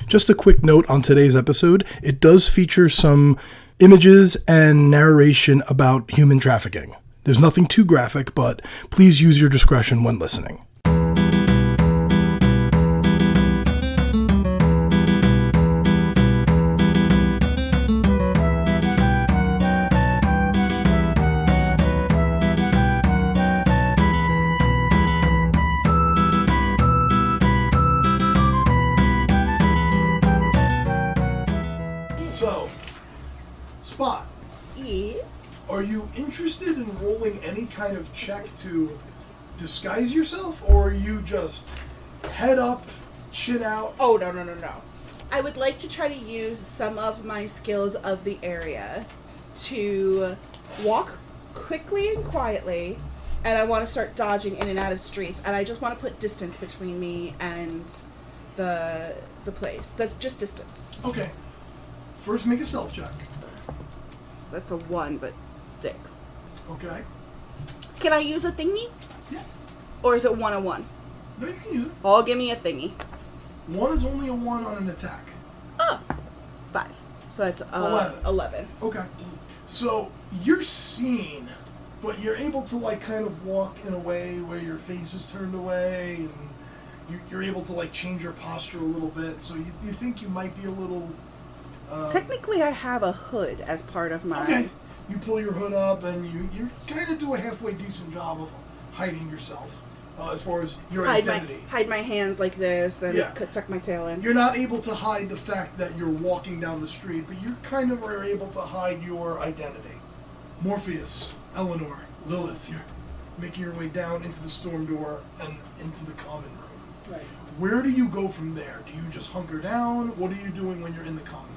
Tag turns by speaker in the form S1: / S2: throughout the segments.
S1: Just a quick note on today's episode. It does feature some images and narration about human trafficking. There's nothing too graphic, but please use your discretion when listening.
S2: So, Spot. Are you interested in rolling any kind of check to disguise yourself, or are you just head up, chin out?
S3: Oh, no. I would like to try to use some of my skills of the area to walk quickly and quietly, and I want to start dodging in and out of streets, and I just want to put distance between me and the place. That's just distance.
S2: Okay. First, make a stealth check.
S3: That's a 1, but 6.
S2: Okay.
S3: Can I use a thingy?
S2: Yeah.
S3: Or is it 1 on 1?
S2: No, you can use it.
S3: Oh, give me a thingy.
S2: 1 is only a 1 on an attack.
S3: Oh, 5. So that's 11.
S2: Okay. So, you're seen, but you're able to, kind of walk in a way where your face is turned away, and you're able to, change your posture a little bit, so you think you might be a little...
S3: Technically, I have a hood as part of my...
S2: Okay. You pull your hood up, and you kind of do a halfway decent job of hiding yourself, as far as your identity.
S3: Hide my hands like this, and tuck my tail in.
S2: You're not able to hide the fact that you're walking down the street, but you kind of are able to hide your identity. Morpheus, Eleanor, Lilith, you're making your way down into the storm door and into the common room.
S3: Right.
S2: Where do you go from there? Do you just hunker down? What are you doing when you're in the common room?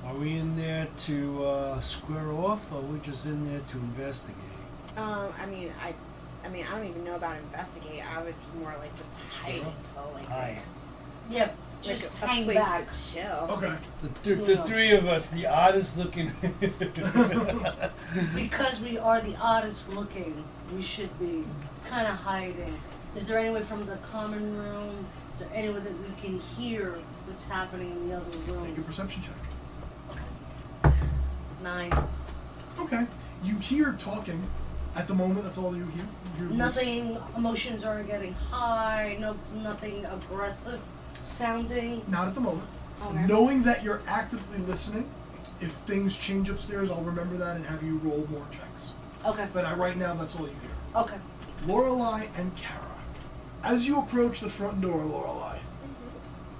S4: Are we in there to square off, or we're just in there to investigate?
S5: I mean, I don't even know about investigate. I would more just hide until
S4: hide.
S5: Yeah, just
S3: a
S5: hang
S3: place
S5: back.
S3: to chill.
S2: Okay.
S4: The three of us, the oddest looking.
S6: Because we are the oddest looking, we should be kind of hiding. Is there any way from the common room? Is there any way that we can hear what's happening in the other room?
S2: Make a perception check.
S6: 9.
S2: Okay. You hear talking. At the moment, that's all you hear.
S6: Nothing, emotions are getting high, nothing aggressive sounding.
S2: Not at the moment.
S6: Okay.
S2: Knowing that you're actively listening, if things change upstairs, I'll remember that and have you roll more checks.
S6: Okay.
S2: But right now, that's all you hear.
S6: Okay.
S2: Lorelei and Kara. As you approach the front door, Lorelei,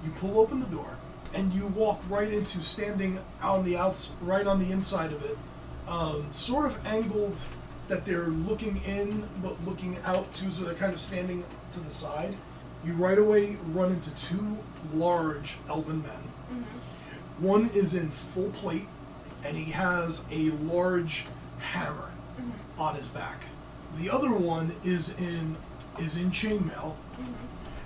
S2: you pull open the door, and you walk right into standing on the right on the inside of it, sort of angled that they're looking in but looking out too, so they're kind of standing to the side. You right away run into 2 large elven men. Mm-hmm. One is in full plate, and he has a large hammer on his back. The other one is in chainmail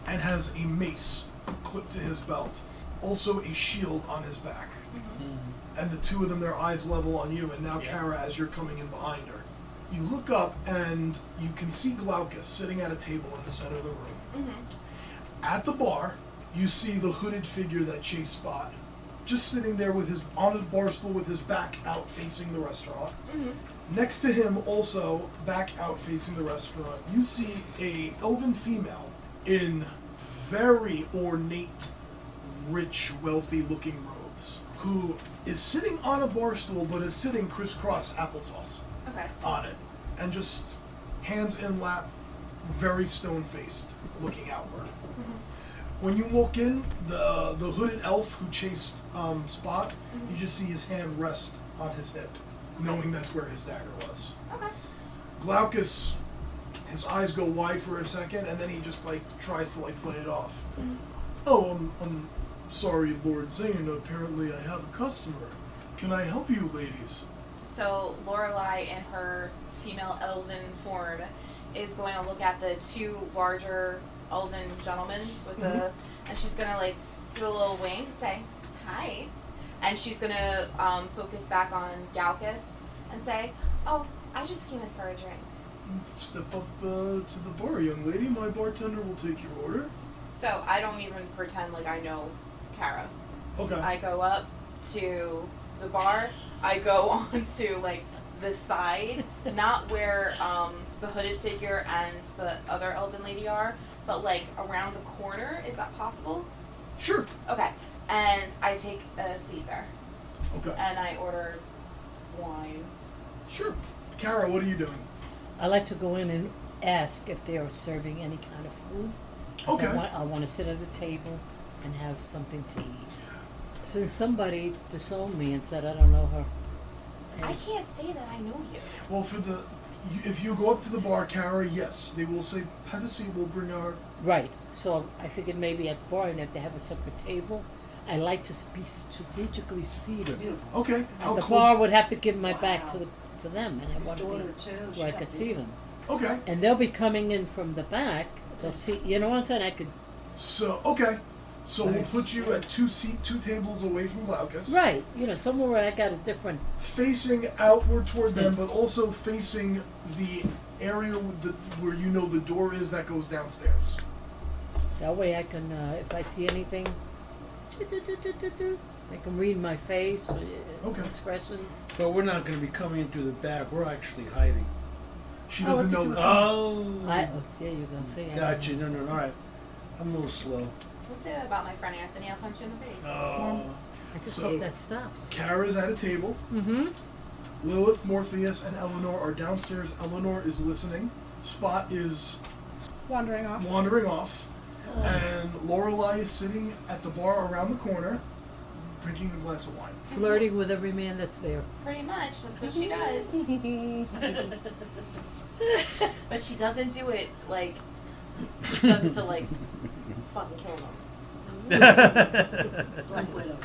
S2: and has a mace clipped to his belt. Also a shield on his back. Mm-hmm. And the 2 of them, their eyes level on you, and now Kara, as you're coming in behind her. You look up, and you can see Glaucus sitting at a table in the center of the room. Mm-hmm. At the bar, you see the hooded figure that chased Spot, just sitting there on a bar stool with his back out facing the restaurant. Mm-hmm. Next to him, also back out facing the restaurant, you see a elven female in very ornate, rich, wealthy-looking robes, who is sitting on a bar stool, but is sitting crisscross applesauce on it, and just hands in lap, very stone-faced, looking outward. Mm-hmm. When you walk in, the hooded elf who chased Spot, you just see his hand rest on his hip, knowing that's where his dagger was. Okay. Glaucus, his eyes go wide for a second, and then he just tries to play it off. Mm-hmm. Oh, I'm sorry, Lord Zane. Apparently I have a customer. Can I help you, ladies?
S7: So Lorelei, in her female elven form, is going to look at the 2 larger elven gentlemen with and she's going to do a little wink and say, "Hi." And she's going to focus back on Glaucus and say, "Oh, I just came in for a drink."
S2: Step up to the bar, young lady. My bartender will take your order.
S7: So I don't even pretend like I know Kara.
S2: Okay.
S7: I go up to the bar. I go on to like the side, not where the hooded figure and the other elven lady are, but like around the corner. Is that possible?
S2: Sure.
S7: Okay. And I take a seat there.
S2: Okay.
S7: And I order wine.
S2: Sure. Kara, what are you doing?
S8: I like to go in and ask if they're serving any kind of food. 'Cause
S2: Okay.
S8: I want to sit at a table and have something to eat. Since somebody disowned me and said I don't know her.
S7: I can't say that I know you.
S2: Well, if you go up to the bar, Kara, yes, they will say, Pevisi will bring our...
S8: Right. So I figured maybe at the bar and if they have a separate table, I like to be strategically seated.
S6: Beautiful.
S2: Okay.
S8: At the bar would have to give my back to them, and I
S6: His
S8: want to
S6: daughter
S8: be
S6: too.
S8: where I could see them.
S2: Okay.
S8: And they'll be coming in from the back. They'll see. You know what I'm saying? I could.
S2: So, okay. So
S4: Nice.
S2: we'll put you at two tables away from Glaucus.
S8: Right. You know, somewhere where I got a different.
S2: Facing outward toward them, but also facing the area where you know the door is that goes downstairs.
S8: That way I can, if I see anything, they can read my face,
S2: Okay.
S8: expressions.
S4: But we're not going to be coming in through the back. We're actually hiding.
S2: She doesn't know that.
S4: Oh.
S8: There you go. See,
S4: Gotcha. No. All right. I'm a little slow.
S7: Don't say that about my friend Anthony. I'll punch you in the face.
S4: Oh.
S8: I just
S2: So-
S8: hope that stops.
S2: Kara's at a table.
S8: Mm-hmm.
S2: Lilith, Morpheus, and Eleanor are downstairs. Eleanor is listening. Spot is
S3: Wandering off.
S2: wandering off. And Lorelei is sitting at the bar around the corner, drinking a glass of wine.
S8: Flirting with every man that's there.
S7: Pretty much. That's what she does. But she doesn't do it like. She does it to like fucking kill them.
S6: Black Widow.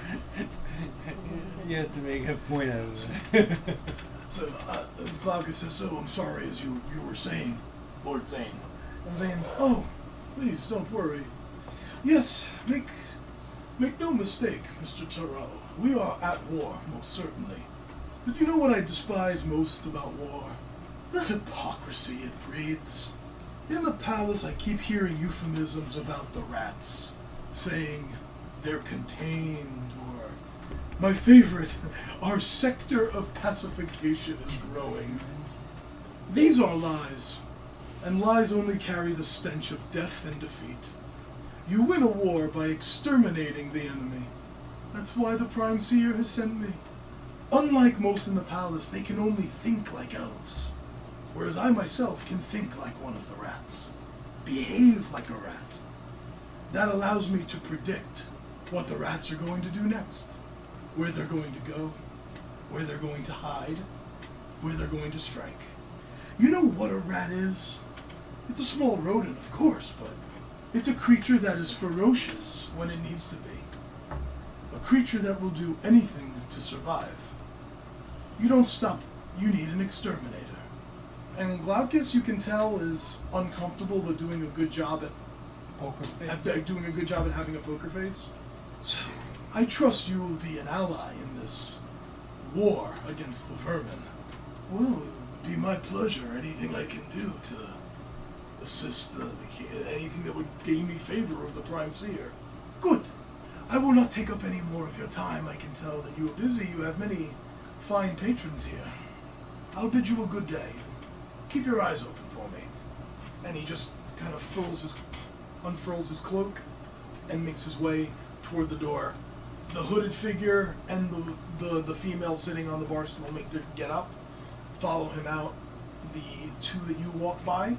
S4: You have to make a point out of it.
S2: So Glaucus says, "So I'm sorry, as you were saying, Lord Zane." And Zane's, "Oh, please don't worry. Yes, make no mistake, Mr. Tarot. We are at war, most certainly. But you know what I despise most about war? The hypocrisy it breeds. In the palace, I keep hearing euphemisms about the rats, saying they're contained, or my favorite, our sector of pacification is growing. These are lies, and lies only carry the stench of death and defeat. You win a war by exterminating the enemy. That's why the Prime Seer has sent me. Unlike most in the palace, they can only think like elves, whereas I myself can think like one of the rats, behave like a rat. That allows me to predict what the rats are going to do next, where they're going to go, where they're going to hide, where they're going to strike. You know what a rat is? It's a small rodent, of course, but it's a creature that is ferocious when it needs to be. A creature that will do anything to survive. You don't stop. You need an exterminator. And Glaucus, you can tell, is uncomfortable but doing a good job
S4: Poker face.
S2: at doing a good job at having a poker face. So I trust you will be an ally in this war against the vermin. Well, it would be my pleasure. Anything I can do to assist anything that would gain me favor of the Prime Seer. Good. I will not take up any more of your time. I can tell that you are busy. You have many fine patrons here. I'll bid you a good day. Keep your eyes open for me. And he just kind of unfurls his cloak and makes his way toward the door. The hooded figure and the female sitting on the bar stool make their get up, follow him out. The two that you walk by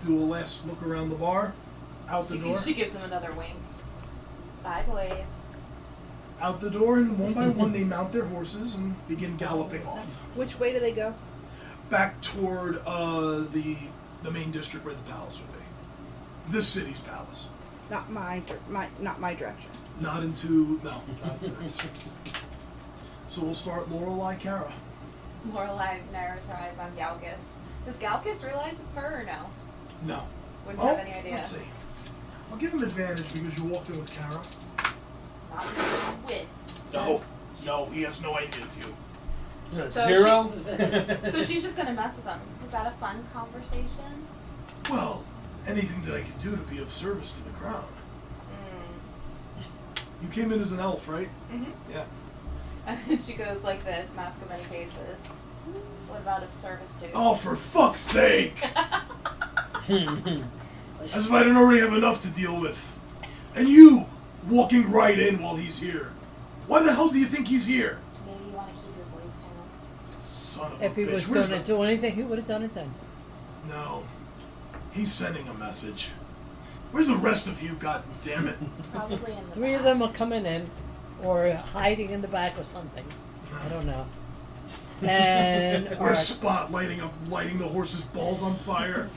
S2: do a last look around the bar, out the door.
S7: She gives him another wink. Bye, boys.
S2: Out the door, and one by one they mount their horses and begin galloping off.
S3: Which way do they go?
S2: Back toward the main district where the palace would be. This city's palace.
S3: Not my direction.
S2: Not into that district. So we'll start Lorelei, Kara.
S7: Lorelei narrows her eyes on Galgus. Does Galgus realize it's her or no?
S2: No.
S7: Wouldn't have any idea.
S2: Let's see. I'll give him advantage because you walked in with Kara.
S7: Not with.
S2: No, he has no idea it's you.
S7: So
S4: 0?
S7: So she's just gonna mess with him. Is that a fun conversation?
S2: Well, anything that I can do to be of service to the crown. You came in as an elf, right?
S7: Mm-hmm.
S2: Yeah.
S7: And then she goes like this, mask of many faces. What about of servitude?
S2: Oh, for fuck's sake! As if I didn't already have enough to deal with. And you, walking right in while he's here. Why the hell do you think he's here?
S7: Maybe you want to keep your voice down.
S2: Son of a
S8: If he
S2: bitch.
S8: was
S2: Where's
S8: going to do anything, he would have done it then.
S2: No. He's sending a message. Where's the rest of you, god damn it?
S7: Probably in the
S8: 3 of
S7: back.
S8: them are coming in, or hiding in the back or something. I don't know. And
S2: Where's Spot lighting the horse's balls on fire?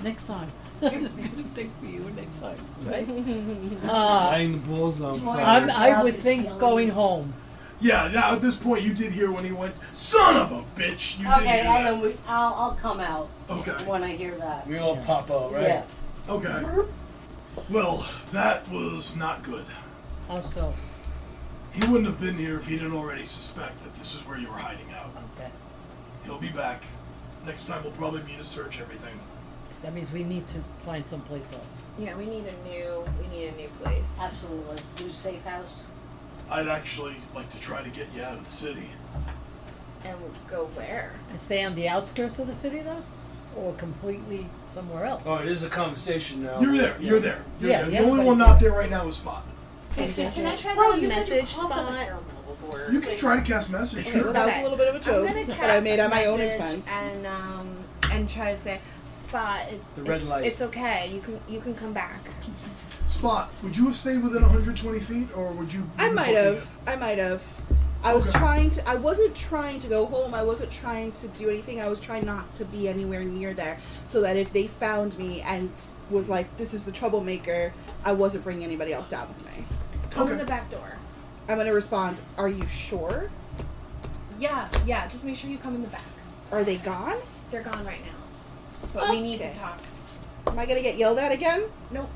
S8: next time. Think for you next time, right?
S4: Lighting the balls on fire.
S8: I would think going home.
S2: Yeah, now at this point you did hear when he went, son of a bitch! You did
S6: Okay,
S2: hear that.
S6: and then I'll come out
S2: Okay.
S6: when I hear that.
S4: We all pop out, right?
S6: Yeah.
S2: Okay. Well, that was not good.
S8: How so?
S2: He wouldn't have been here if he didn't already suspect that this is where you were hiding out.
S8: Okay.
S2: He'll be back. Next time will probably be to search everything.
S8: That means we need to find someplace else.
S5: Yeah, we need a new place.
S6: Absolutely. New safe house.
S2: I'd actually like to try to get you out of the city.
S5: And go where?
S8: And stay on the outskirts of the city, though? Or completely somewhere else?
S4: Oh, it is a conversation now.
S2: You're there. You're there. You're
S8: Yeah,
S2: there. The
S8: yeah,
S2: only one
S8: everybody's
S2: not there right now is Spot.
S5: Can I try
S3: Bro,
S5: the
S3: you said you
S5: message
S3: popped up
S5: spot?
S7: Before.
S2: You can try to cast message,
S3: Okay,
S2: sure.
S3: well, that was a little bit of a joke
S5: I'm gonna
S3: that I made at my own
S5: message
S3: expense.
S5: and try to say, Spot.
S4: The red light.
S5: It's okay. You can come back.
S2: Spot, would you have stayed within 120 feet, or would you...
S3: I might have. I was
S2: Okay.
S3: I wasn't trying to go home. I wasn't trying to do anything. I was trying not to be anywhere near there so that if they found me and was like, this is the troublemaker, I wasn't bringing anybody else down with me.
S5: Come in
S2: Okay.
S5: the back door.
S3: I'm going to respond, are you sure?
S5: Yeah. Just make sure you come in the back.
S3: Are they gone?
S5: They're gone right now. But we need to
S3: Okay.
S5: talk.
S3: Am I going to get yelled at again?
S5: Nope.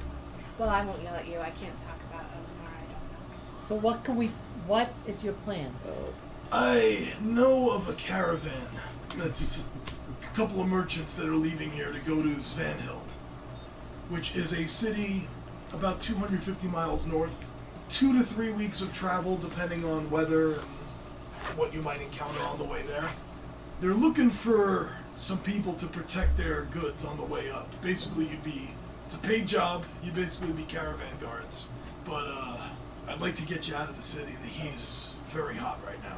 S5: Well, I won't yell at you. I can't talk about Eleanor. I don't know.
S8: So what is your plans?
S2: I know of a caravan that's a couple of merchants that are leaving here to go to Svanhild, which is a city about 250 miles north. 2 to 3 weeks of travel depending on weather and what you might encounter on the way there. They're looking for some people to protect their goods on the way up. Basically, it's a paid job. You'd basically be caravan guards. But I'd like to get you out of the city. The heat is very hot right now.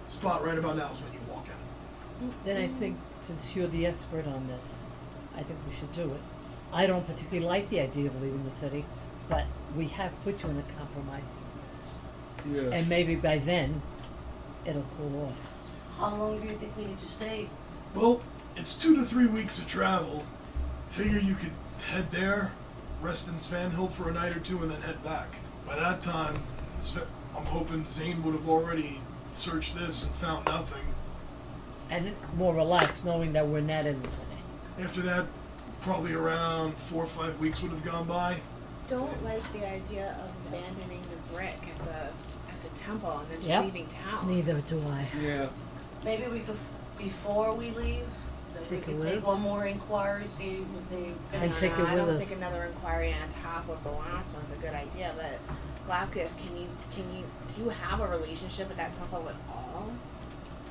S2: Spot right about now is when you walk in.
S8: Then I think, since you're the expert on this, I think we should do it. I don't particularly like the idea of leaving the city, but we have put you in a compromising position.
S4: Yeah.
S8: And maybe by then, it'll cool off.
S6: How long do you think we need to stay?
S2: Well, it's 2 to 3 weeks of travel. Figure you could head there, rest in Svanhild for a night or two, and then head back. By that time, I'm hoping Zane would have already searched this and found nothing.
S8: And more relaxed, knowing that we're not in the city.
S2: After that, probably around 4 or 5 weeks would have gone by.
S5: Don't like the idea of abandoning the brick at the temple and then just
S8: Yep.
S5: leaving town.
S8: Neither do I.
S4: Yeah.
S6: Maybe we could, before we leave, that we
S8: Take
S6: could
S8: it
S6: take
S8: with
S6: one
S8: us.
S6: more inquiry, see if they
S5: I
S8: And
S5: don't
S8: take
S5: know.
S8: it
S5: I
S8: with
S5: don't
S8: us.
S5: think another inquiry on top of the last one's a good idea. But Glaucus, do you have a relationship with that temple at all?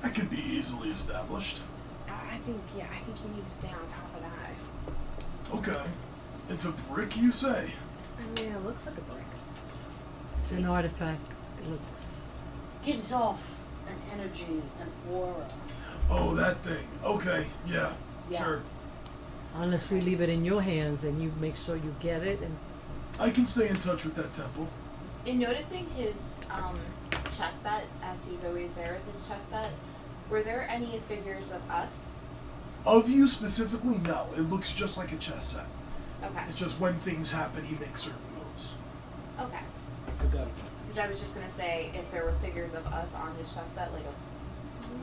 S2: That could be easily established.
S5: I think you need to stay on top of that.
S2: Okay. It's a brick, you say?
S5: I mean, it looks like a brick.
S8: It's an artifact. It looks...
S6: gives off an energy, an aura.
S2: Oh, that thing. Okay, yeah,
S6: Yeah.
S2: sure.
S8: Unless we leave it in your hands and you make sure you get it. And
S2: I can stay in touch with that temple.
S7: In noticing his chess set, as he's always there with his chess set, were there any figures of us?
S2: Of you specifically, no. It looks just like a chess set.
S7: Okay.
S2: It's just when things happen, he makes certain moves.
S7: Okay.
S4: I forgot about it.
S7: Because I was just gonna say, if there were figures of us on his chess set,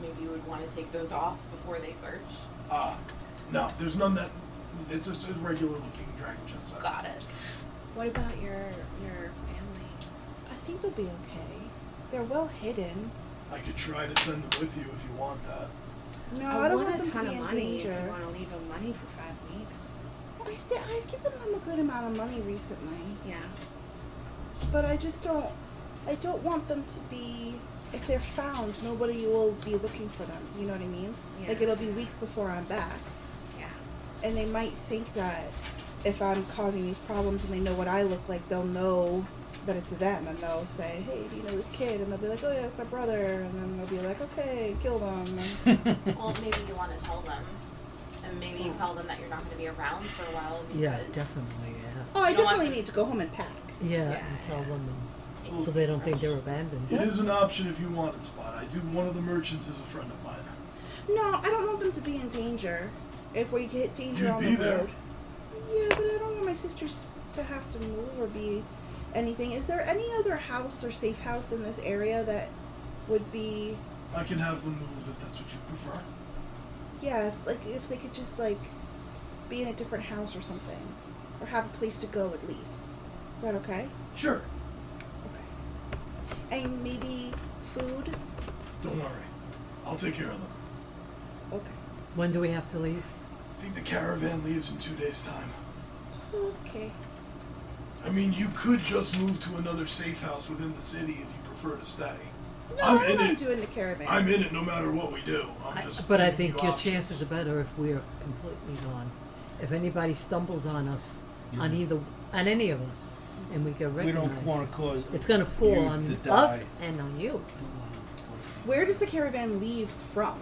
S7: maybe you would want to take those off before they search.
S2: No, there's none that... It's just a regular-looking dragon chess set.
S7: Got it.
S5: What about your family?
S3: I think they'll be okay. They're well hidden.
S2: I could try to send them with you if you want that.
S3: No,
S5: I
S3: don't
S5: want
S3: want
S5: a
S3: them
S5: ton
S3: to be
S5: of
S3: in
S5: money if
S3: danger.
S5: you want to leave them money for 5 weeks.
S3: I've given them a good amount of money recently,
S5: Yeah.
S3: but I just don't. I don't want them to be. If they're found, nobody will be looking for them. Do you know what I mean?
S5: Yeah.
S3: Like, it'll be weeks before I'm back.
S5: Yeah.
S3: And they might think that if I'm causing these problems and they know what I look like, they'll know that it's them. And they'll say, hey, do you know this kid? And they'll be like, oh, yeah, it's my brother. And then they'll be like, okay, kill them.
S7: Well, maybe you want to tell them. And maybe you tell them that you're not going to be around for a while because...
S8: Yeah, definitely, yeah.
S3: Oh, I
S7: You don't want
S3: definitely
S7: them-
S3: need to go home and pack.
S8: Yeah,
S7: Yeah,
S8: and tell them,
S7: Take
S8: so they don't think they're abandoned.
S2: It is an option if you want it, Spot. I do. One of the merchants is a friend of mine.
S3: No, I don't want them to be in danger. If we hit danger
S2: You'd
S3: on
S2: be
S3: the
S2: there.
S3: road. Yeah, but I don't want my sisters to have to move or be anything. Is there any other house or safe house in this area that would be...
S2: I can have them move if that's what you prefer.
S3: Yeah, if they could just, be in a different house or something. Or have a place to go at least. Is that okay?
S2: Sure.
S3: Okay. And maybe food?
S2: Don't worry. I'll take care of them.
S3: Okay.
S8: When do we have to leave?
S2: I think the caravan leaves in 2 days' time.
S3: Okay.
S2: I mean, you could just move to another safe house within the city if you prefer to stay.
S3: No,
S2: I'm
S3: I'm
S2: in
S3: not
S2: it.
S3: doing the caravan.
S2: I'm in it no matter what we do.
S8: But I
S2: giving
S8: think
S2: you
S8: your
S2: options.
S8: chances are better if we're completely gone. If anybody stumbles on us, on any of us, and we get
S4: We
S8: recognized,
S4: don't want to cause.
S8: it's going to fall
S4: you
S8: on
S4: to
S8: us
S4: die.
S8: and on you.
S3: Where does the caravan leave from?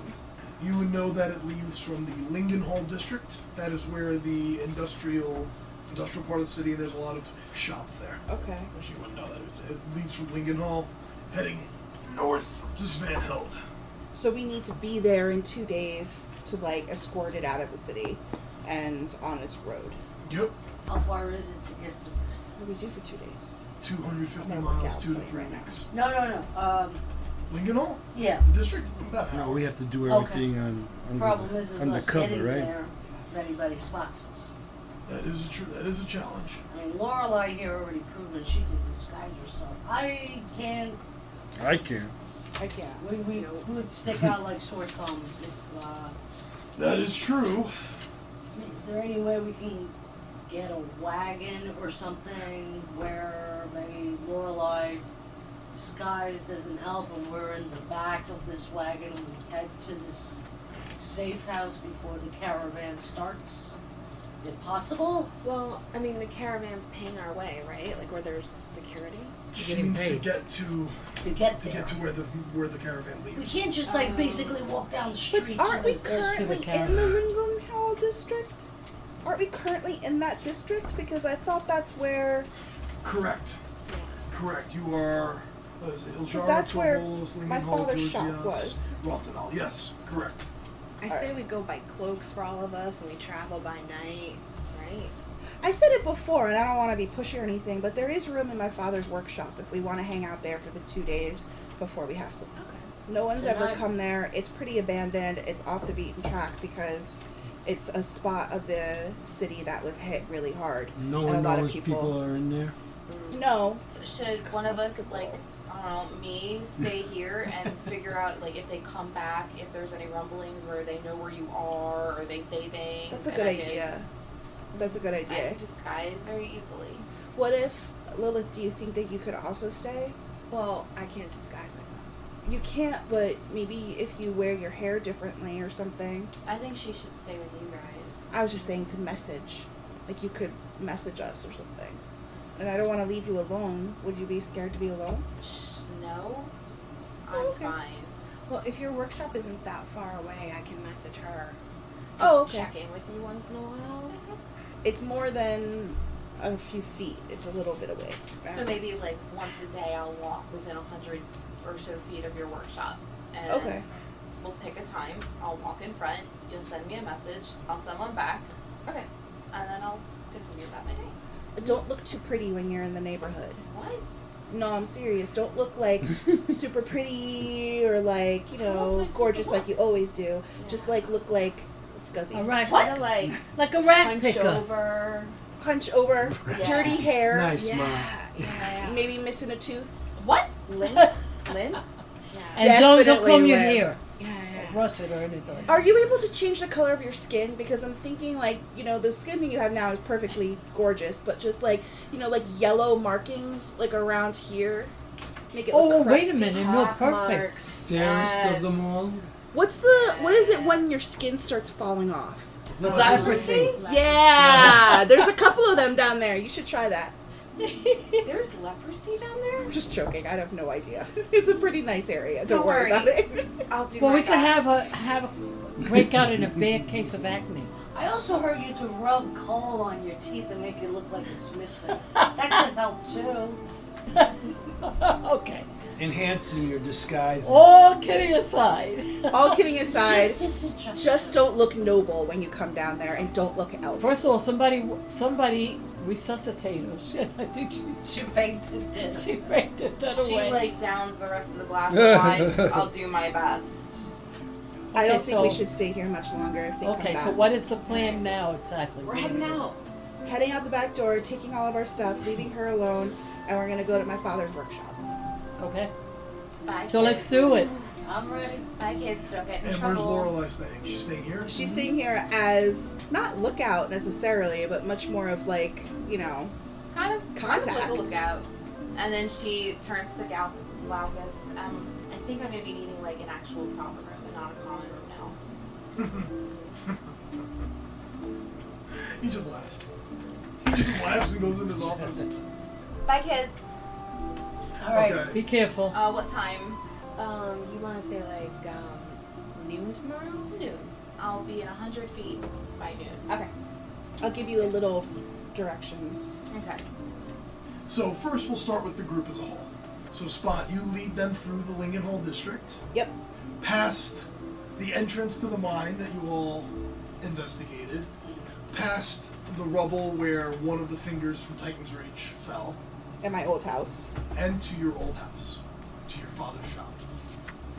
S2: You would know that it leaves from the Lingenhall district. That is where the industrial part of the city. There's a lot of shops there.
S3: Okay.
S2: But you wouldn't know that. It leaves from Lingenhall, heading north to Svanhild.
S3: So we need to be there in 2 days to escort it out of the city and on its road.
S2: Yep.
S6: How far is it to get to this?
S3: What do we do for 2 days?
S2: 250
S3: I'm gonna work
S2: miles,
S3: out
S2: 2 to
S3: something
S2: 3
S3: right now.
S2: weeks.
S6: No.
S2: Lingenhall?
S6: Yeah.
S2: The district? About an
S4: No,
S2: hour.
S4: we have to do
S6: Okay.
S4: everything on
S6: Problem is us
S4: undercover,
S6: getting
S4: right?
S6: there if anybody spots us.
S2: That is a challenge.
S6: I mean, Lorelei here already proven she can disguise herself. I can't.
S4: I can't.
S3: I can't.
S6: We would stick out like sore thumbs if.
S2: That is true.
S6: I mean, is there any way we can get a wagon or something where maybe Lorelei disguised as an elf and we're in the back of this wagon and we head to this safe house before the caravan starts? Is it possible?
S5: Well, I mean, the caravan's paying our way, right? Like, where there's security.
S2: She
S8: Getting
S2: needs to
S8: paid.
S2: get to
S6: To get there.
S2: where the caravan
S6: We
S2: leaves.
S6: can't just basically walk down the
S3: But
S6: streets.
S3: aren't we
S6: and there's
S8: to the
S3: currently in
S8: caravan.
S3: the Ringland district? Aren't we currently in that district? Because I thought that's where...
S2: Correct. Correct. You are. What is it? Iljara,
S3: that's where
S2: Torbols,
S3: my
S2: Lingenhall,
S3: father's shop
S2: Georgias,
S3: was.
S2: Rothenal. Yes, correct.
S5: I say we go by cloaks for all of us, and we travel by night, right?
S3: I said it before, and I don't want to be pushy or anything, but there is room in my father's workshop if we want to hang out there for the 2 days before we have to.
S5: Okay.
S3: No one's
S6: Tonight-
S3: ever come there. It's pretty abandoned. It's off the beaten track because it's a spot of the city that was hit really hard.
S4: No
S3: And
S4: one
S3: a lot of
S4: knows people are in there.
S3: No.
S7: Should one of us, like, I don't know, me, stay here and figure out, like, if they come back, if there's any rumblings where they know where you are or they say things.
S3: That's a
S7: and
S3: good
S7: I could-
S3: idea. That's a good
S7: I
S3: idea.
S7: could disguise very easily.
S3: What if, Lilith, do you think that you could also stay?
S5: Well, I can't disguise myself.
S3: You can't, but maybe if you wear your hair differently or something.
S7: I think she should stay with you guys.
S3: I was just saying to message. Like you could message us or something. And I don't want to leave you alone. Would you be scared to be alone?
S7: No, I'm
S3: Oh, okay.
S7: fine.
S5: Well, if your workshop isn't that far away, I can message her.
S7: Just
S3: Oh, okay.
S7: check in with you once in a while.
S3: It's more than a few feet. It's a little bit away.
S7: So maybe like once a day I'll walk within 100 or so feet of your workshop. And
S3: Okay.
S7: we'll pick a time. I'll walk in front. You'll send me a message. I'll send one back. Okay. And then I'll continue about my day.
S3: Don't look too pretty when you're in the neighborhood.
S7: What?
S3: No, I'm serious. Don't look like super pretty or like,
S7: How else am I supposed
S3: gorgeous
S7: to
S3: like
S7: look?
S3: you always do.
S7: Yeah.
S3: Just like look like scuzzy.
S8: A rat,
S7: Kind of like
S8: like a rat
S7: hunch
S8: picker.
S7: over.
S3: Hunch over,
S7: Yeah.
S3: dirty hair,
S4: Nice, Mom.
S5: Yeah.
S3: maybe missing a tooth.
S7: What?
S5: Lynn? Lynn? Yeah.
S8: And don't
S3: Definitely
S8: comb your
S3: red.
S8: hair,
S5: Yeah.
S8: or brush it or anything.
S3: Are you able to change the color of your skin? Because I'm thinking like, the skin that you have now is perfectly gorgeous, but just like, like yellow markings like around here. Make it look
S8: Oh, wait a
S3: crusty.
S8: minute. No,
S5: Pock
S8: perfect.
S5: marks.
S4: Fairest of them all.
S3: What is it when your skin starts falling off?
S8: Leprosy.
S3: Yeah, there's a couple of them down there. You should try that.
S5: There's leprosy down there?
S3: I'm just joking. I have no idea. It's a pretty nice area. Don't
S5: Don't
S3: worry
S5: worry.
S3: about it.
S5: I'll do
S8: Well,
S5: my
S8: we could have
S5: best.
S8: a breakout in a bad case of acne.
S6: I also heard you could rub coal on your teeth and make it look like it's missing. That could help too.
S8: Okay.
S4: Enhancing your disguise.
S8: All kidding aside.
S3: All kidding aside,
S6: Just a suggestion.
S3: just don't look noble when you come down there, and don't look elf.
S8: First of all, somebody resuscitate her. Shit, I think
S6: She fainted.
S8: she fainted that
S5: She
S8: away.
S5: like downs the rest of the glass of wine. I'll do my best.
S3: I
S8: Okay,
S3: don't think we
S8: so-
S3: should stay here much longer if they come
S8: Okay,
S3: back.
S8: so what is the plan now exactly?
S5: We're heading out.
S3: Heading out the back door, taking all of our stuff, leaving her alone, and we're gonna go to my father's workshop.
S8: Okay.
S5: Bye,
S8: So
S5: kids.
S8: let's do it.
S6: I'm ready.
S5: Bye, kids. Don't get in
S2: And where's
S5: trouble.
S2: Lorelei staying? She's staying here?
S3: She's staying here as not lookout necessarily, but much more of like,
S5: Kind of like
S3: Contacts.
S5: a lookout. And then she turns to Glaucus. I think I'm gonna be needing like an actual proper room and not a common room now.
S2: He just laughs. He just laughs and goes in his office.
S5: Bye, kids.
S6: All right.
S2: Okay.
S8: Be careful.
S5: What time?
S7: You want to say like noon tomorrow?
S5: Noon. I'll be at 100 feet by noon.
S3: Okay. I'll give you a little directions.
S5: Okay.
S2: So first we'll start with the group as a whole. So Spot, you lead them through the Lingenhall district,
S3: Yep.
S2: past the entrance to the mine that you all investigated, past the rubble where one of the fingers from Titan's Reach fell,
S3: At my old house.
S2: and to your old house, to your father's shop.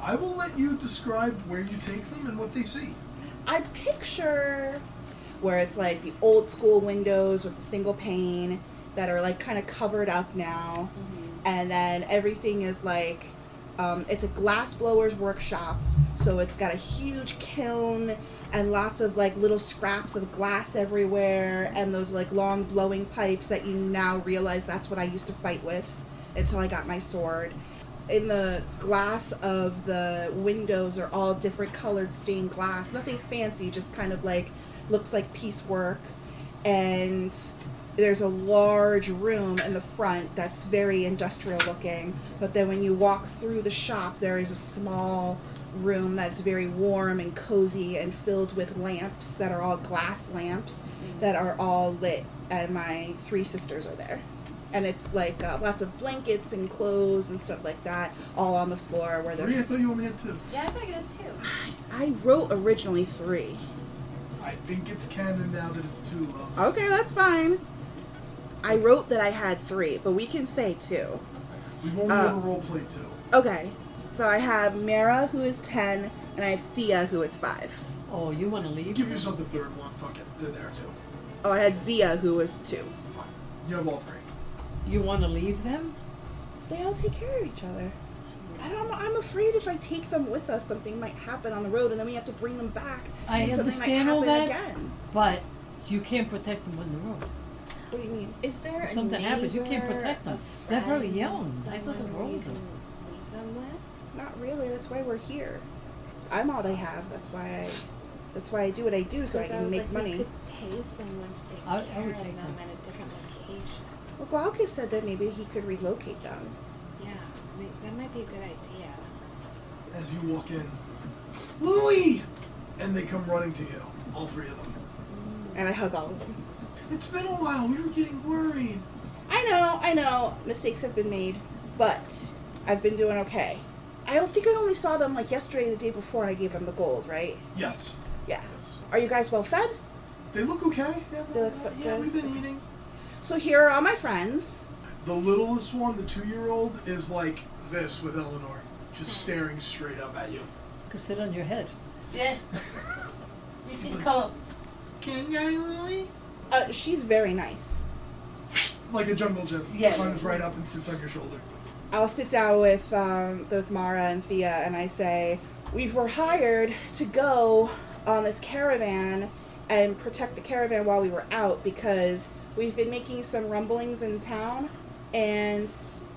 S2: I will let you describe where you take them and what they see.
S3: I picture where it's like the old school windows with the single pane that are like kind of covered up now. And then everything is like, it's a glass blower's workshop. So it's got a huge kiln and lots of like little scraps of glass everywhere. And those like long blowing pipes that you now realize that's what I used to fight with until I got my sword. In the glass of the windows are all different colored stained glass. Nothing fancy, just kind of like looks like piecework. And there's a large room in the front that's very industrial looking. But then when you walk through the shop, there is a small room that's very warm and cozy and filled with lamps that are all glass lamps that are all lit. And my 3 sisters are there. And it's like lots of blankets and clothes and stuff like that, all on the floor where
S2: 3? I
S3: there's.
S2: thought you only had 2.
S5: Yeah, I thought you had 2.
S3: I wrote originally 3.
S2: I think it's canon now that it's 2, love.
S3: Okay, that's fine. I wrote that I had 3, but we can say 2.
S2: We've only ever roleplayed 2.
S3: Okay, so I have Mara, who is 10, and I have Thea, who is 5.
S8: Oh, you want to leave?
S2: Give yourself the third one. Fuck it. They're there too.
S3: Oh, I had Zia, who was 2.
S2: Fine. You have all 3.
S8: You want to leave them?
S3: They all take care of each other. I don't know. I'm afraid if I take them with us, something might happen on the road, and then we have to bring them back.
S8: I
S3: and something
S8: understand
S3: might
S8: all
S3: happen
S8: that,
S3: again.
S8: but you can't protect them on the road.
S3: What do you mean?
S7: Is there
S8: If something happens, you can't
S7: neighbor,
S8: protect them.
S7: a
S8: They're very
S7: friend,
S8: young. I thought they were
S7: someone you
S8: older.
S7: can leave them with?
S3: Not really. That's why we're here. I'm all they have. That's why I do what I do, so I
S7: 'Cause
S3: can
S7: was
S3: make
S7: like,
S3: money.
S7: We could pay someone to take
S8: I
S7: care
S8: would
S7: of
S8: take
S7: them
S8: them.
S7: at a different location.
S3: Well, Glaucus said that maybe he could relocate them.
S7: Yeah, that might be a good idea.
S2: As you walk in, Louie! And they come running to you. All 3 of them.
S3: And I hug all of them.
S2: It's been a while. We were getting worried.
S3: I know. Mistakes have been made, but I've been doing okay. I don't think I only saw them like yesterday and the day before, and I gave them the gold, right?
S2: Yes.
S3: Yeah.
S2: Yes.
S3: Are you guys well fed?
S2: They look okay. Yeah,
S3: They look
S2: yeah,
S3: good.
S2: we've been eating.
S3: So here are all my friends.
S2: The littlest one, the 2-year-old, is like this with Eleanor, just staring straight up at you.
S8: Could sit on your head.
S6: Yeah. You can come.
S2: Can I, Louie?
S3: She's very nice.
S2: Like a jungle gym.
S6: Yeah.
S2: Climbs right up and sits on your shoulder.
S3: I'll sit down with Mara and Thea, and I say, we were hired to go on this caravan and protect the caravan while we were out because we've been making some rumblings in town, and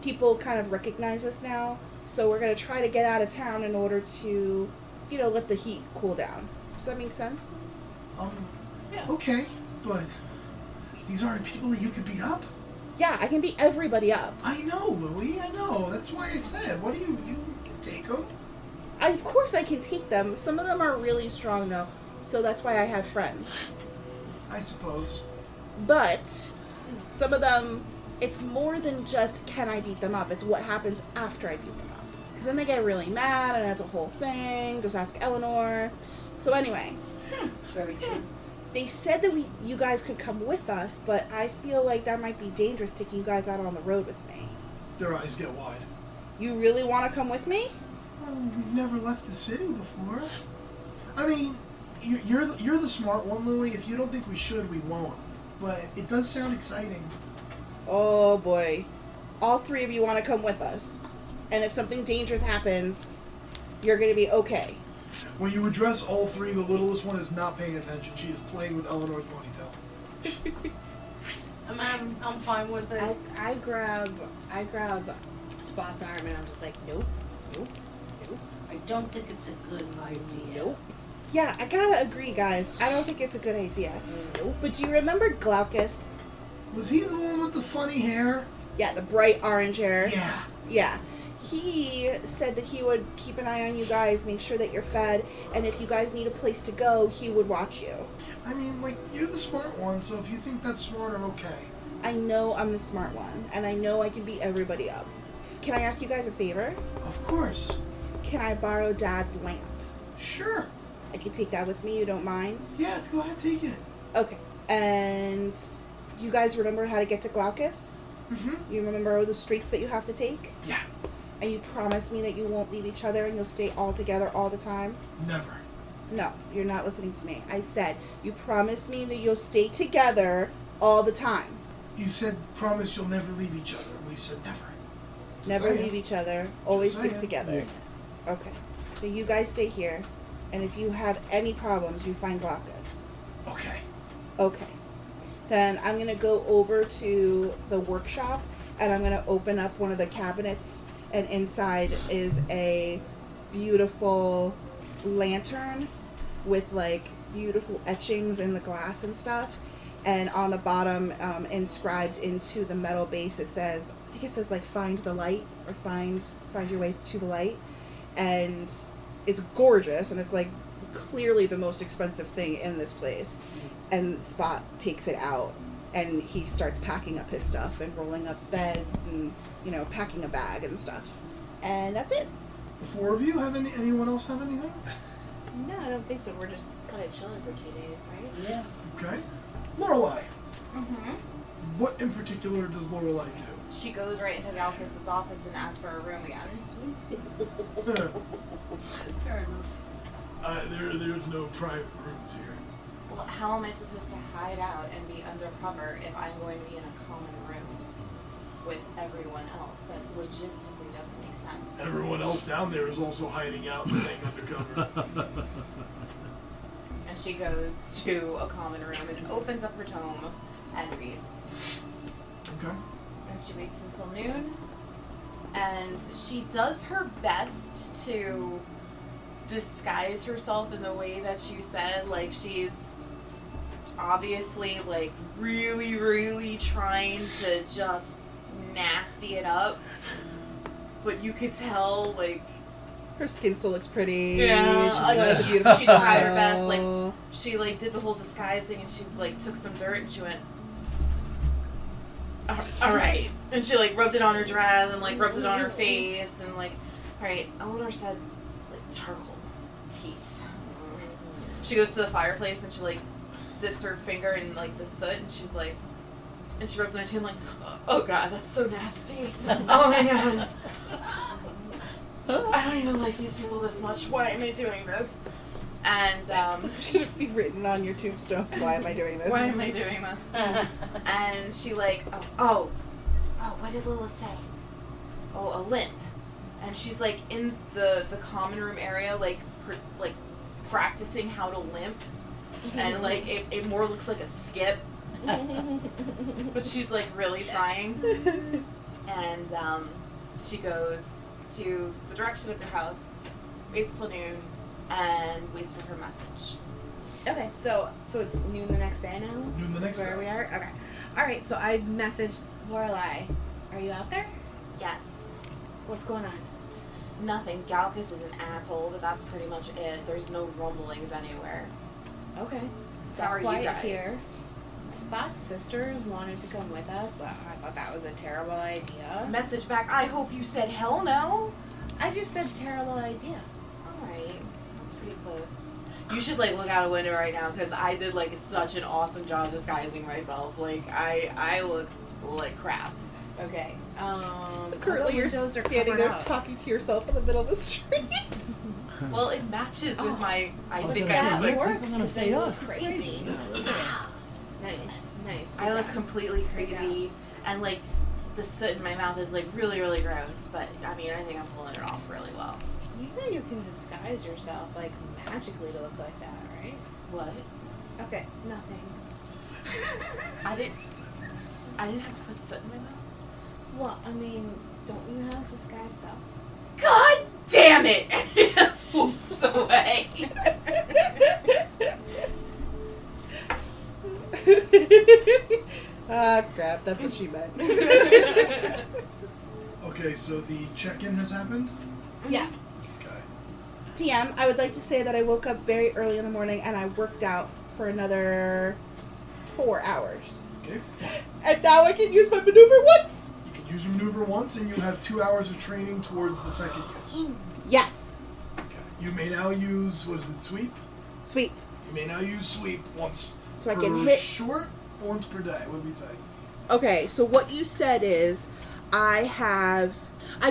S3: people kind of recognize us now. So we're going to try to get out of town in order to, let the heat cool down. Does that make sense?
S8: Yeah.
S2: Okay, but these aren't people that you could beat up?
S3: Yeah, I can beat everybody up.
S2: I know, Louie, I know. That's why I said, what do you take them?
S3: Of course I can take them. Some of them are really strong, though. So that's why I have friends.
S2: I suppose.
S3: But some of them, it's more than just can I beat them up. It's what happens after I beat them up. Because then they get really mad and it's a whole thing. Just ask Eleanor. So anyway.
S6: It's very true.
S3: They said that you guys could come with us, but I feel like that might be dangerous taking you guys out on the road with me.
S2: Their eyes get wide.
S3: You really want to come with me?
S2: Well, we've never left the city before. I mean, you're the smart one, Louie. If you don't think we should, we won't. But it does sound exciting.
S3: Oh boy. All three of you want to come with us. And if something dangerous happens, you're going to be okay.
S2: When you address all three, the littlest one is not paying attention. She is playing with Eleanor's ponytail.
S6: I'm fine with it.
S9: I grab Spot's arm and I'm just like, nope.
S6: I don't think it's a good idea.
S9: Nope.
S3: Yeah, I gotta agree, guys. I don't think it's a good idea.
S9: Nope.
S3: But do you remember Glaucus?
S2: Was he the one with the funny hair?
S3: Yeah, the bright orange hair.
S2: Yeah.
S3: Yeah. He said that he would keep an eye on you guys, make sure that you're fed, and if you guys need a place to go, he would watch you.
S2: I mean, you're the smart one, so if you think that's smart, I'm okay.
S3: I know I'm the smart one, and I know I can beat everybody up. Can I ask you guys a favor?
S2: Of course.
S3: Can I borrow Dad's lamp?
S2: Sure.
S3: I can take that with me, you don't mind?
S2: Yeah, go ahead, take it.
S3: Okay. And you guys remember how to get to Glaucus?
S2: Mm-hmm.
S3: You remember the streets that you have to take?
S2: Yeah.
S3: And you promise me that you won't leave each other and you'll stay all together all the time?
S2: Never.
S3: No, you're not listening to me. I said, you promise me that you'll stay together all the time.
S2: You said promise you'll never leave each other, and we said never.
S3: Never leave each other. Always stick
S2: saying.
S3: together. Okay. So you guys stay here, and if you have any problems, you find Glaucus.
S2: Okay.
S3: Okay. Then I'm going to go over to the workshop, and I'm going to open up one of the cabinets, and inside is a beautiful lantern with, beautiful etchings in the glass and stuff. And on the bottom, inscribed into the metal base, it says, I think it says, find the light, or find your way to the light. And it's gorgeous, and it's, clearly the most expensive thing in this place. And Spot takes it out, and he starts packing up his stuff and rolling up beds and, packing a bag and stuff. And that's it.
S2: The four of you have anyone else have anything?
S9: No, I don't think so. We're just kind of chilling for 2 days, right?
S6: Yeah.
S2: Okay. Lorelei.
S7: Mm-hmm.
S2: What in particular does Lorelei do?
S7: She goes right into Galcus's office and asks for a room again.
S6: Fair enough.
S2: There's no private rooms here.
S7: Well, how am I supposed to hide out and be undercover if I'm going to be in a common room with everyone else? That logistically doesn't make sense.
S2: Everyone else down there is also hiding out and staying undercover.
S7: And she goes to a common room and opens up her tome and reads.
S2: Okay.
S7: And she waits until noon. And she does her best to disguise herself in the way that you said. She's obviously, really, really trying to just nasty it up. But you could tell,
S3: Her skin still looks pretty.
S7: Yeah,
S3: She's beautiful.
S7: she tried her best. She did the whole disguise thing, and she took some dirt and she went, all right, and she rubbed it on her dress and rubbed it on her face and all right. Eleanor said charcoal teeth. She goes to the fireplace and she dips her finger in the soot and she's and she rubs it on her chin oh god, that's so nasty. Oh my god. I don't even like these people this much. Why am I doing this? And
S3: should be written on your tombstone. Why am I doing this?
S7: Why am I doing this? And she oh, what did Lila say? Oh, a limp. And she's in the common room area, practicing how to limp, and it more looks like a skip. But she's really trying. And she goes to the direction of your house, waits till noon, and waits for her message.
S9: Okay, so it's noon the next day now?
S2: Noon the next
S9: Where
S2: day.
S9: we are? Okay. Alright, so I messaged Lorelei. Are you out there?
S7: Yes.
S9: What's going on?
S7: Nothing. Galcus is an asshole, but that's pretty much it. There's no rumblings anywhere.
S9: Okay.
S7: How are you
S9: Quiet
S7: guys?
S9: here. Spot's sisters wanted to come with us, but I thought that was a terrible idea.
S7: Message back, I hope you said hell no.
S9: I just said terrible idea.
S7: Alright. That's pretty close. You should, like, look out a window right now, because I did, like, such an awesome job disguising myself. Like, I look like crap.
S9: Okay.
S3: Currently, you're
S9: windows are
S3: standing
S9: covered
S3: there
S9: up.
S3: talking to yourself in the middle of the street.
S7: Well, it matches with my, I
S8: But
S7: think
S8: that
S7: I look like,
S8: works.
S9: works
S8: I'm gonna
S9: 'cause
S8: say,
S9: you
S8: oh,
S9: look
S8: she's
S9: crazy. Nice.
S7: I look
S9: Good job.
S7: completely crazy, and, like, the soot in my mouth is, like, really, really gross, but, I mean, I think I'm pulling it off really well.
S9: You know you can disguise yourself, like, magically to look like that, right?
S7: What?
S9: Okay, nothing.
S7: I didn't have to put soot in my mouth?
S9: Well, I mean, don't you have disguise self?
S7: God damn it! It just pulls away.
S3: Ah, crap. That's what she meant.
S2: Okay, so the check-in has happened?
S3: Yeah.
S2: Okay.
S3: TM, I would like to say that I woke up very early in the morning and I worked out for another 4 hours.
S2: Okay.
S3: And now I can use my maneuver once?
S2: You can use your maneuver once, and you have 2 hours of training towards the second use.
S3: Yes.
S2: Okay. You may now use, what is it, sweep?
S3: Sweet.
S2: You may now use sweep once
S3: So I
S2: per
S3: can hit...
S2: short, once per day. What did we say?
S3: Okay, so what you said is I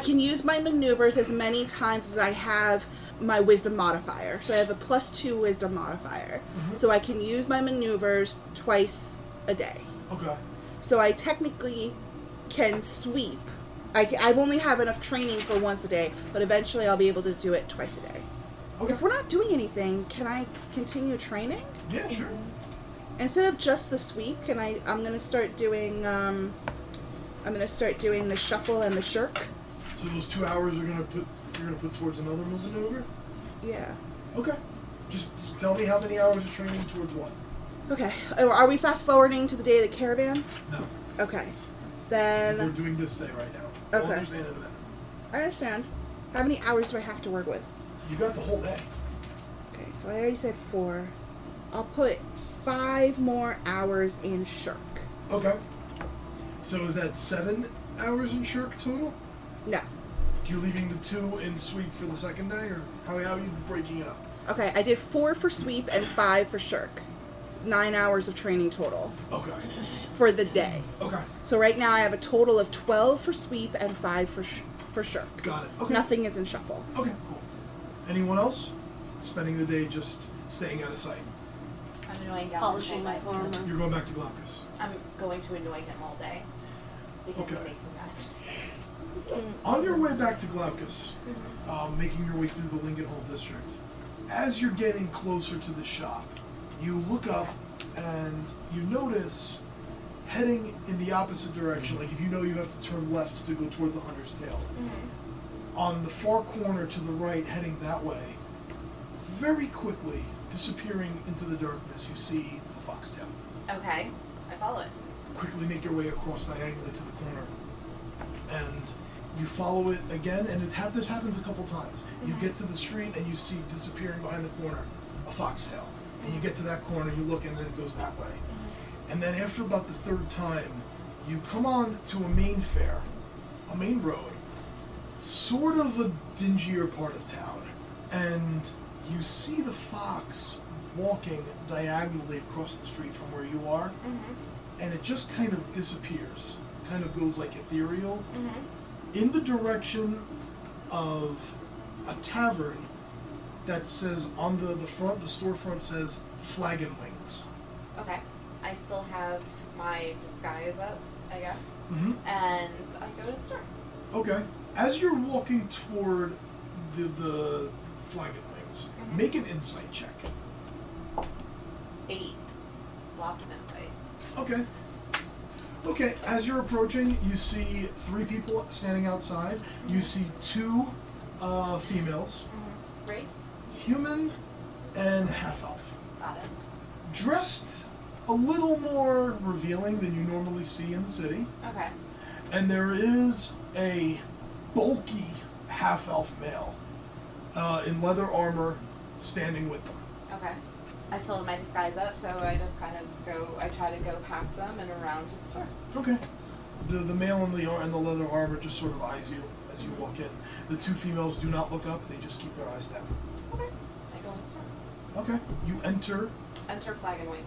S3: can use my maneuvers as many times as I have my wisdom modifier. So I have a +2 wisdom modifier.
S2: Mhm.
S3: So I can use my maneuvers twice a day.
S2: Okay.
S3: So I technically can sweep. I've only have enough training for once a day, but eventually I'll be able to do it twice a day.
S2: Okay.
S3: If we're not doing anything, can I continue training?
S2: Yeah, sure.
S3: Instead of just the sweep, I'm gonna start doing the shuffle and the shirk.
S2: So those 2 hours you're gonna put towards another maneuver?
S3: Yeah.
S2: Okay. Just tell me how many hours of training towards what?
S3: Okay. Are we fast forwarding to the day of the caravan?
S2: No.
S3: Okay.
S2: We're
S3: Then
S2: doing this day right now.
S3: Okay.
S2: I'll understand in a minute.
S3: I understand. How many hours do I have to work with?
S2: You got the whole day.
S3: Okay, so I already said 4. I'll put 5 more hours in shirk.
S2: Okay. So is that 7 hours in shirk total?
S3: No.
S2: You're leaving the 2 in sweep for the second day, or how are you breaking it up?
S3: Okay, I did 4 for sweep and 5 for shirk. 9 hours of training total
S2: Okay.
S3: for the day.
S2: Okay.
S3: So right now I have a total of 12 for sweep and 5 for shirk.
S2: Got it. Okay.
S3: Nothing is in shuffle.
S2: Okay, cool. Anyone else? Spending the day just staying out of sight.
S7: I'm annoying Galcus
S6: Polishing
S7: all
S6: my
S7: day.
S6: armor.
S2: You're going back to Glaucus.
S7: I'm going to annoy him all day. Because
S2: Okay.
S7: he makes me mad.
S2: On your way back to Glaucus, making your way through the Lincoln Hall district, as you're getting closer to the shop, you look up and you notice heading in the opposite direction, like if you know you have to turn left to go toward the Hunter's Tail, on the far corner to the right, heading that way, very quickly disappearing into the darkness, you see the foxtail.
S7: Okay. I follow it.
S2: Quickly make your way across diagonally to the corner, and you follow it again, and this happens a couple times. You get to the street and you see disappearing behind the corner a foxtail, and you get to that corner, you look, and then it goes that way. And then after about the third time, you come on to a main road, sort of a dingier part of town, and you see the fox walking diagonally across the street from where you are, and it just kind of disappears, kind of goes like ethereal, in the direction of a tavern that says on the front, the storefront says Flag and Wings.
S7: Okay. I still have my disguise up, I guess.
S2: Mm-hmm.
S7: And I go to the store.
S2: Okay. As you're walking toward the Flag and Wings, make an insight check.
S7: 8. Lots of insight.
S2: Okay. Okay, as you're approaching, you see 3 people standing outside. You see 2 females,
S5: Race?
S2: human and half-elf,
S5: Got it.
S2: dressed a little more revealing than you normally see in the city.
S5: Okay.
S2: And there is a bulky half-elf male in leather armor standing with them.
S5: Okay. I still have my disguise up, so I just kind of I try to go past them and around to the store.
S2: Okay. The male in the leather armor just sort of eyes you as you walk in. The 2 females do not look up, they just keep their eyes down.
S5: Okay. I go in the store.
S2: Okay. You enter.
S5: Enter flag and wing.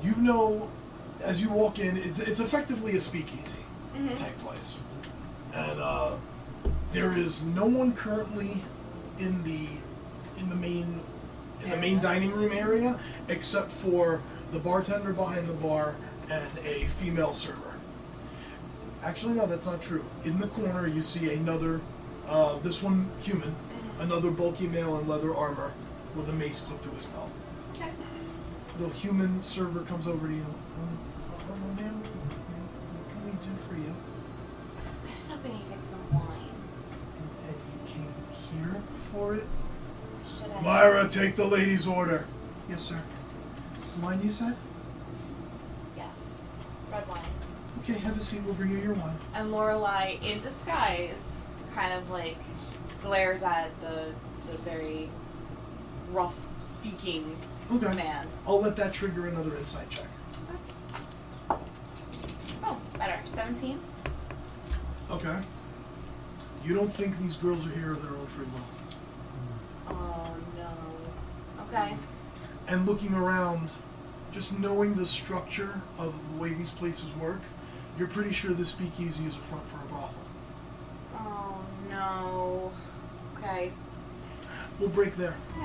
S2: You know, as you walk in, it's effectively a speakeasy type place. And there is no one currently in the main dining room area except for the bartender behind the bar and a female server. Actually, no, that's not true. In the corner, you see another, this one human, another bulky male in leather armor with a mace clipped to his belt.
S5: Okay.
S2: The human server comes over to you. Hello, ma'am. What can we do for you?
S5: I was hoping you get some wine.
S2: And you came here for it?
S5: Should I?
S2: Myra, take the lady's order. Yes, sir. Wine, you said?
S5: Yes. Red wine.
S2: Okay, have a seat. We'll bring you your wine.
S5: And Lorelei, in disguise, kind of like glares at the very rough speaking
S2: Okay.
S5: man.
S2: I'll let that trigger another insight check.
S5: Oh, better. 17.
S2: Okay. You don't think these girls are here of their own free will.
S5: Oh no. Okay.
S2: And looking around, just knowing the structure of the way these places work, you're pretty sure this speakeasy is a front for a brothel.
S5: Oh no. Okay.
S2: We'll break there.
S5: Oh,